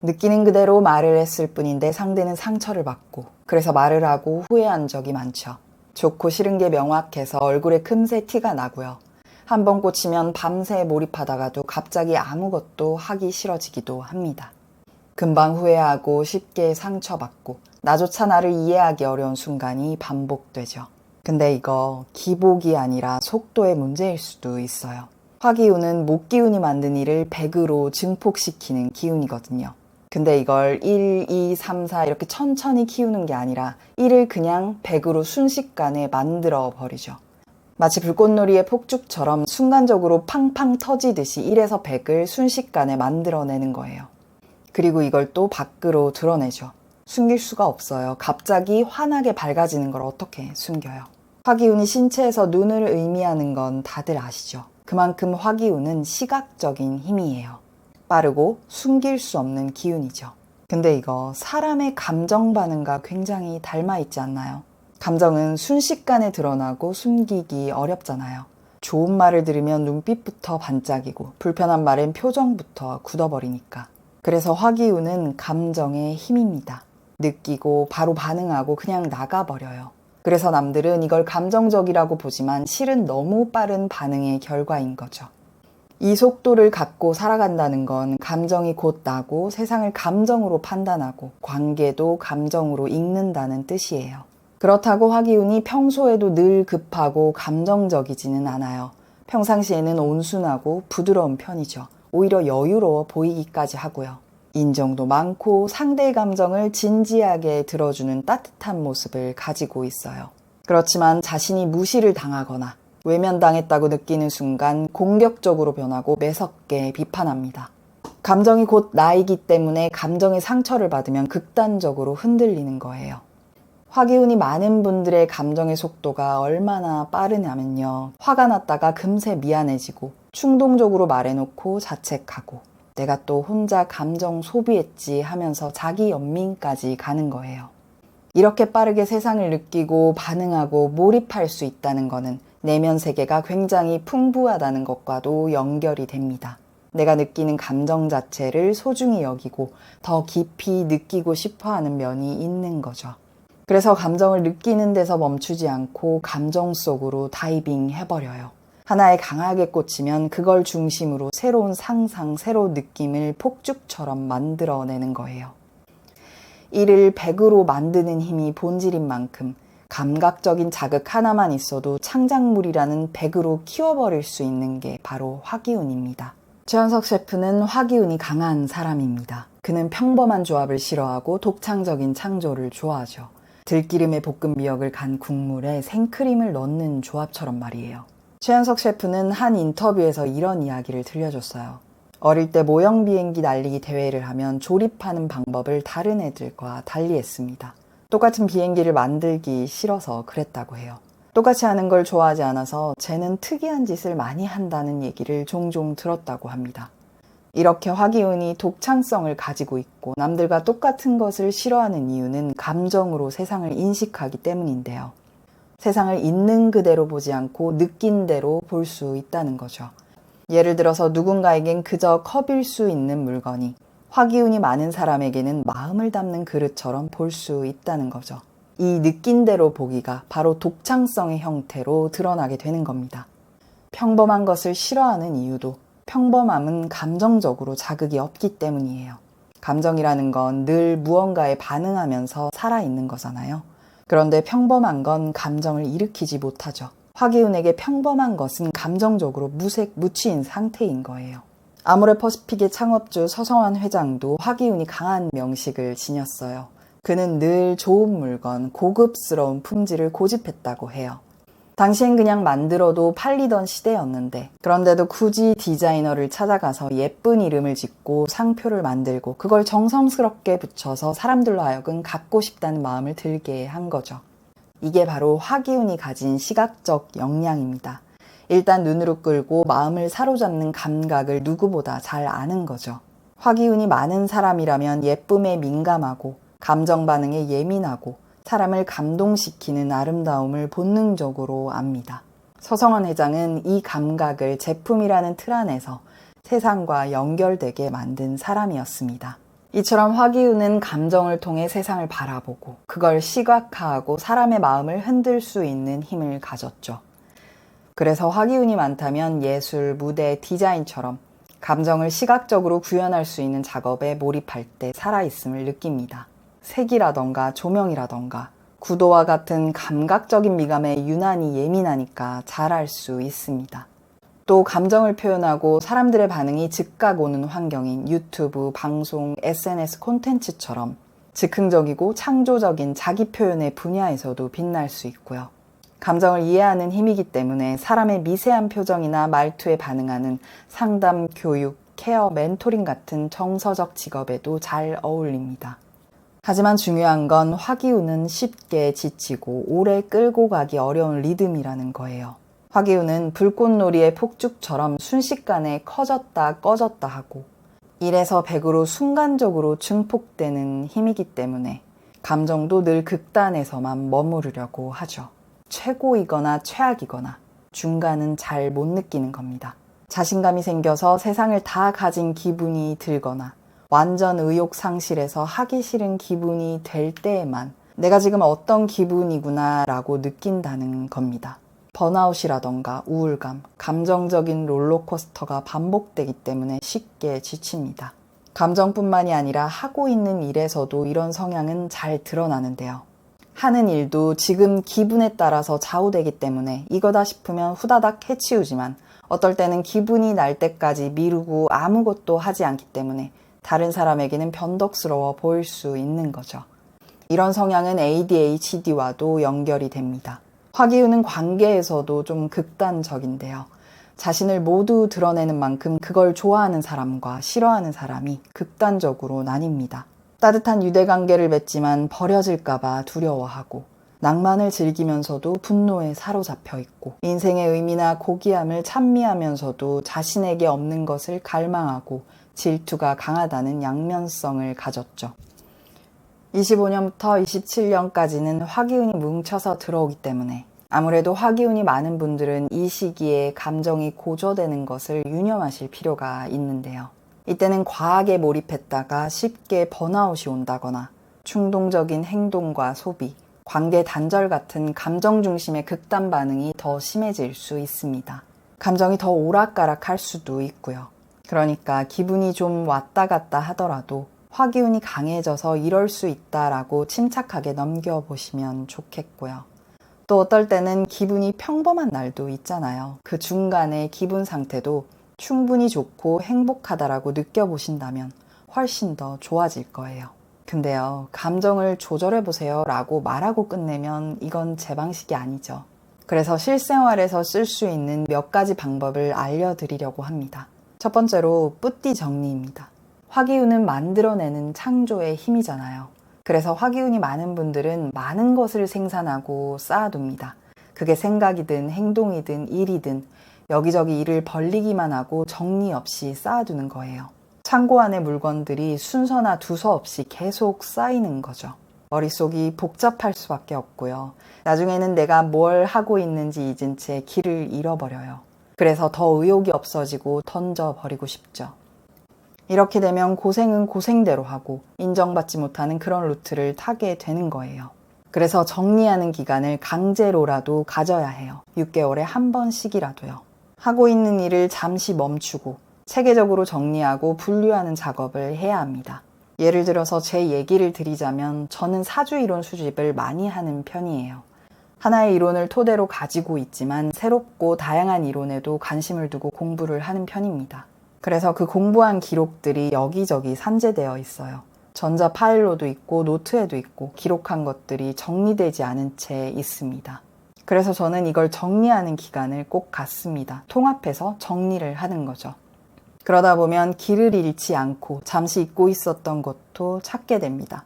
느끼는 그대로 말을 했을 뿐인데 상대는 상처를 받고 그래서 말을 하고 후회한 적이 많죠. 좋고 싫은 게 명확해서 얼굴에 금세 티가 나고요. 한번 꽂히면 밤새 몰입하다가도 갑자기 아무것도 하기 싫어지기도 합니다. 금방 후회하고 쉽게 상처받고 나조차 나를 이해하기 어려운 순간이 반복되죠. 근데 이거 기복이 아니라 속도의 문제일 수도 있어요. 화기운은 목기운이 만든 일을 100으로 증폭시키는 기운이거든요. 근데 이걸 1, 2, 3, 4 이렇게 천천히 키우는 게 아니라 1을 그냥 100으로 순식간에 만들어 버리죠. 마치 불꽃놀이의 폭죽처럼 순간적으로 팡팡 터지듯이 1에서 100을 순식간에 만들어내는 거예요. 그리고 이걸 또 밖으로 드러내죠. 숨길 수가 없어요. 갑자기 환하게 밝아지는 걸 어떻게 숨겨요. 화기운이 신체에서 눈을 의미하는 건 다들 아시죠? 그만큼 화기운은 시각적인 힘이에요. 빠르고 숨길 수 없는 기운이죠. 근데 이거 사람의 감정 반응과 굉장히 닮아 있지 않나요? 감정은 순식간에 드러나고 숨기기 어렵잖아요. 좋은 말을 들으면 눈빛부터 반짝이고 불편한 말엔 표정부터 굳어버리니까. 그래서 화기운은 감정의 힘입니다. 느끼고 바로 반응하고 그냥 나가버려요. 그래서 남들은 이걸 감정적이라고 보지만 실은 너무 빠른 반응의 결과인 거죠. 이 속도를 갖고 살아간다는 건 감정이 곧 나고 세상을 감정으로 판단하고 관계도 감정으로 읽는다는 뜻이에요. 그렇다고 화기운이 평소에도 늘 급하고 감정적이지는 않아요. 평상시에는 온순하고 부드러운 편이죠. 오히려 여유로워 보이기까지 하고요. 인정도 많고 상대의 감정을 진지하게 들어주는 따뜻한 모습을 가지고 있어요. 그렇지만 자신이 무시를 당하거나 외면당했다고 느끼는 순간 공격적으로 변하고 매섭게 비판합니다. 감정이 곧 나이기 때문에 감정의 상처를 받으면 극단적으로 흔들리는 거예요. 화기운이 많은 분들의 감정의 속도가 얼마나 빠르냐면요. 화가 났다가 금세 미안해지고 충동적으로 말해놓고 자책하고 내가 또 혼자 감정 소비했지 하면서 자기 연민까지 가는 거예요. 이렇게 빠르게 세상을 느끼고 반응하고 몰입할 수 있다는 거는 내면 세계가 굉장히 풍부하다는 것과도 연결이 됩니다. 내가 느끼는 감정 자체를 소중히 여기고 더 깊이 느끼고 싶어 하는 면이 있는 거죠. 그래서 감정을 느끼는 데서 멈추지 않고 감정 속으로 다이빙 해버려요. 하나에 강하게 꽂히면 그걸 중심으로 새로운 상상, 새로운 느낌을 폭죽처럼 만들어내는 거예요. 이를 100으로 만드는 힘이 본질인 만큼 감각적인 자극 하나만 있어도 창작물이라는 100으로 키워버릴 수 있는 게 바로 화기운입니다. 최현석 셰프는 화기운이 강한 사람입니다. 그는 평범한 조합을 싫어하고 독창적인 창조를 좋아하죠. 들기름에 볶은 미역을 간 국물에 생크림을 넣는 조합처럼 말이에요. 최현석 셰프는 한 인터뷰에서 이런 이야기를 들려줬어요. 어릴 때 모형 비행기 날리기 대회를 하면 조립하는 방법을 다른 애들과 달리 했습니다. 똑같은 비행기를 만들기 싫어서 그랬다고 해요. 똑같이 하는 걸 좋아하지 않아서 쟤는 특이한 짓을 많이 한다는 얘기를 종종 들었다고 합니다. 이렇게 화기운이 독창성을 가지고 있고 남들과 똑같은 것을 싫어하는 이유는 감정으로 세상을 인식하기 때문인데요. 세상을 있는 그대로 보지 않고 느낀 대로 볼 수 있다는 거죠. 예를 들어서 누군가에겐 그저 컵일 수 있는 물건이 화기운이 많은 사람에게는 마음을 담는 그릇처럼 볼 수 있다는 거죠. 이 느낀 대로 보기가 바로 독창성의 형태로 드러나게 되는 겁니다. 평범한 것을 싫어하는 이유도 평범함은 감정적으로 자극이 없기 때문이에요. 감정이라는 건 늘 무언가에 반응하면서 살아있는 거잖아요. 그런데 평범한 건 감정을 일으키지 못하죠. 화기운에게 평범한 것은 감정적으로 무색무취인 상태인 거예요. 아모레퍼시픽의 창업주 서성환 회장도 화기운이 강한 명식을 지녔어요. 그는 늘 좋은 물건, 고급스러운 품질을 고집했다고 해요. 당시엔 그냥 만들어도 팔리던 시대였는데 그런데도 굳이 디자이너를 찾아가서 예쁜 이름을 짓고 상표를 만들고 그걸 정성스럽게 붙여서 사람들로 하여금 갖고 싶다는 마음을 들게 한 거죠. 이게 바로 화기운이 가진 시각적 역량입니다. 일단 눈으로 끌고 마음을 사로잡는 감각을 누구보다 잘 아는 거죠. 화기운이 많은 사람이라면 예쁨에 민감하고 감정 반응에 예민하고 사람을 감동시키는 아름다움을 본능적으로 압니다. 서성환 회장은 이 감각을 제품이라는 틀 안에서 세상과 연결되게 만든 사람이었습니다. 이처럼 화기운은 감정을 통해 세상을 바라보고 그걸 시각화하고 사람의 마음을 흔들 수 있는 힘을 가졌죠. 그래서 화기운이 많다면 예술, 무대, 디자인처럼 감정을 시각적으로 구현할 수 있는 작업에 몰입할 때 살아있음을 느낍니다. 색이라던가 조명이라던가 구도와 같은 감각적인 미감에 유난히 예민하니까 잘할 수 있습니다. 또 감정을 표현하고 사람들의 반응이 즉각 오는 환경인 유튜브, 방송, SNS 콘텐츠처럼 즉흥적이고 창조적인 자기 표현의 분야에서도 빛날 수 있고요. 감정을 이해하는 힘이기 때문에 사람의 미세한 표정이나 말투에 반응하는 상담, 교육, 케어, 멘토링 같은 정서적 직업에도 잘 어울립니다. 하지만 중요한 건 화기운은 쉽게 지치고 오래 끌고 가기 어려운 리듬이라는 거예요. 화기운은 불꽃놀이의 폭죽처럼 순식간에 커졌다 꺼졌다 하고 1에서 100으로 순간적으로 증폭되는 힘이기 때문에 감정도 늘 극단에서만 머무르려고 하죠. 최고이거나 최악이거나 중간은 잘 못 느끼는 겁니다. 자신감이 생겨서 세상을 다 가진 기분이 들거나 완전 의욕 상실해서 하기 싫은 기분이 될 때에만 내가 지금 어떤 기분이구나 라고 느낀다는 겁니다. 번아웃이라던가 우울감, 감정적인 롤러코스터가 반복되기 때문에 쉽게 지칩니다. 감정뿐만이 아니라 하고 있는 일에서도 이런 성향은 잘 드러나는데요. 하는 일도 지금 기분에 따라서 좌우되기 때문에 이거다 싶으면 후다닥 해치우지만 어떨 때는 기분이 날 때까지 미루고 아무것도 하지 않기 때문에 다른 사람에게는 변덕스러워 보일 수 있는 거죠. 이런 성향은 ADHD와도 연결이 됩니다. 화기운은 관계에서도 좀 극단적인데요. 자신을 모두 드러내는 만큼 그걸 좋아하는 사람과 싫어하는 사람이 극단적으로 나뉩니다. 따뜻한 유대관계를 맺지만 버려질까봐 두려워하고 낭만을 즐기면서도 분노에 사로잡혀 있고 인생의 의미나 고귀함을 찬미하면서도 자신에게 없는 것을 갈망하고 질투가 강하다는 양면성을 가졌죠. 25년부터 27년까지는 화기운이 뭉쳐서 들어오기 때문에 아무래도 화기운이 많은 분들은 이 시기에 감정이 고조되는 것을 유념하실 필요가 있는데요. 이때는 과하게 몰입했다가 쉽게 번아웃이 온다거나 충동적인 행동과 소비, 관계 단절 같은 감정 중심의 극단 반응이 더 심해질 수 있습니다. 감정이 더 오락가락할 수도 있고요. 그러니까 기분이 좀 왔다 갔다 하더라도 화기운이 강해져서 이럴 수 있다라고 침착하게 넘겨보시면 좋겠고요. 또 어떨 때는 기분이 평범한 날도 있잖아요. 그 중간의 기분 상태도 충분히 좋고 행복하다라고 느껴보신다면 훨씬 더 좋아질 거예요. 근데요, 감정을 조절해보세요 라고 말하고 끝내면 이건 제 방식이 아니죠. 그래서 실생활에서 쓸 수 있는 몇 가지 방법을 알려드리려고 합니다. 첫 번째로 뿌띠 정리입니다. 화기운은 만들어내는 창조의 힘이잖아요. 그래서 화기운이 많은 분들은 많은 것을 생산하고 쌓아둡니다. 그게 생각이든 행동이든 일이든 여기저기 일을 벌리기만 하고 정리 없이 쌓아두는 거예요. 창고 안의 물건들이 순서나 두서 없이 계속 쌓이는 거죠. 머릿속이 복잡할 수밖에 없고요. 나중에는 내가 뭘 하고 있는지 잊은 채 길을 잃어버려요. 그래서 더 의욕이 없어지고 던져버리고 싶죠. 이렇게 되면 고생은 고생대로 하고 인정받지 못하는 그런 루트를 타게 되는 거예요. 그래서 정리하는 기간을 강제로라도 가져야 해요. 6개월에 한 번씩이라도요. 하고 있는 일을 잠시 멈추고 체계적으로 정리하고 분류하는 작업을 해야 합니다. 예를 들어서 제 얘기를 드리자면 저는 사주이론 수집을 많이 하는 편이에요. 하나의 이론을 토대로 가지고 있지만 새롭고 다양한 이론에도 관심을 두고 공부를 하는 편입니다. 그래서 그 공부한 기록들이 여기저기 산재되어 있어요. 전자 파일로도 있고 노트에도 있고 기록한 것들이 정리되지 않은 채 있습니다. 그래서 저는 이걸 정리하는 기간을 꼭 갖습니다. 통합해서 정리를 하는 거죠. 그러다 보면 길을 잃지 않고 잠시 잊고 있었던 것도 찾게 됩니다.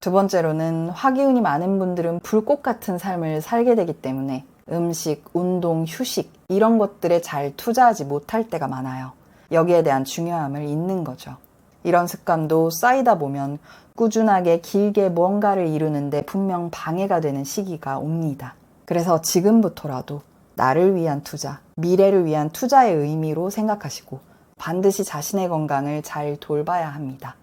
두 번째로는 화기운이 많은 분들은 불꽃 같은 삶을 살게 되기 때문에 음식, 운동, 휴식 이런 것들에 잘 투자하지 못할 때가 많아요. 여기에 대한 중요함을 잊는 거죠. 이런 습관도 쌓이다 보면 꾸준하게 길게 무언가를 이루는데 분명 방해가 되는 시기가 옵니다. 그래서 지금부터라도 나를 위한 투자, 미래를 위한 투자의 의미로 생각하시고 반드시 자신의 건강을 잘 돌봐야 합니다.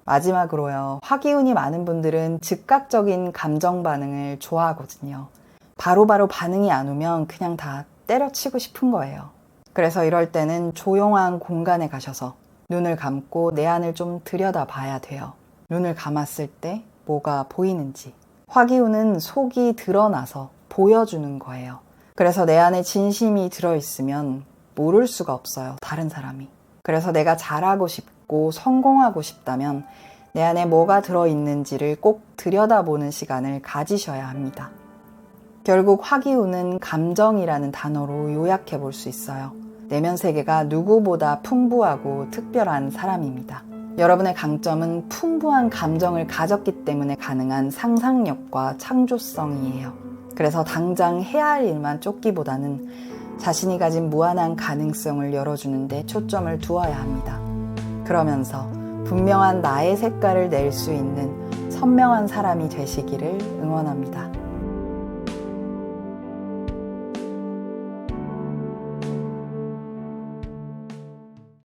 마지막으로요. 화기운이 많은 분들은 즉각적인 감정 반응을 좋아하거든요. 바로바로 반응이 안 오면 그냥 다 때려치고 싶은 거예요. 그래서 이럴 때는 조용한 공간에 가셔서 눈을 감고 내 안을 좀 들여다봐야 돼요. 눈을 감았을 때 뭐가 보이는지. 화기운은 속이 드러나서 보여주는 거예요. 그래서 내 안에 진심이 들어있으면 모를 수가 없어요, 다른 사람이. 그래서 내가 잘하고 싶고 성공하고 싶다면 내 안에 뭐가 들어있는지를 꼭 들여다보는 시간을 가지셔야 합니다. 결국 화기운은 감정이라는 단어로 요약해 볼 수 있어요. 내면 세계가 누구보다 풍부하고 특별한 사람입니다. 여러분의 강점은 풍부한 감정을 가졌기 때문에 가능한 상상력과 창조성이에요. 그래서 당장 해야 할 일만 쫓기보다는 자신이 가진 무한한 가능성을 열어주는데 초점을 두어야 합니다. 그러면서 분명한 나의 색깔을 낼 수 있는 선명한 사람이 되시기를 응원합니다.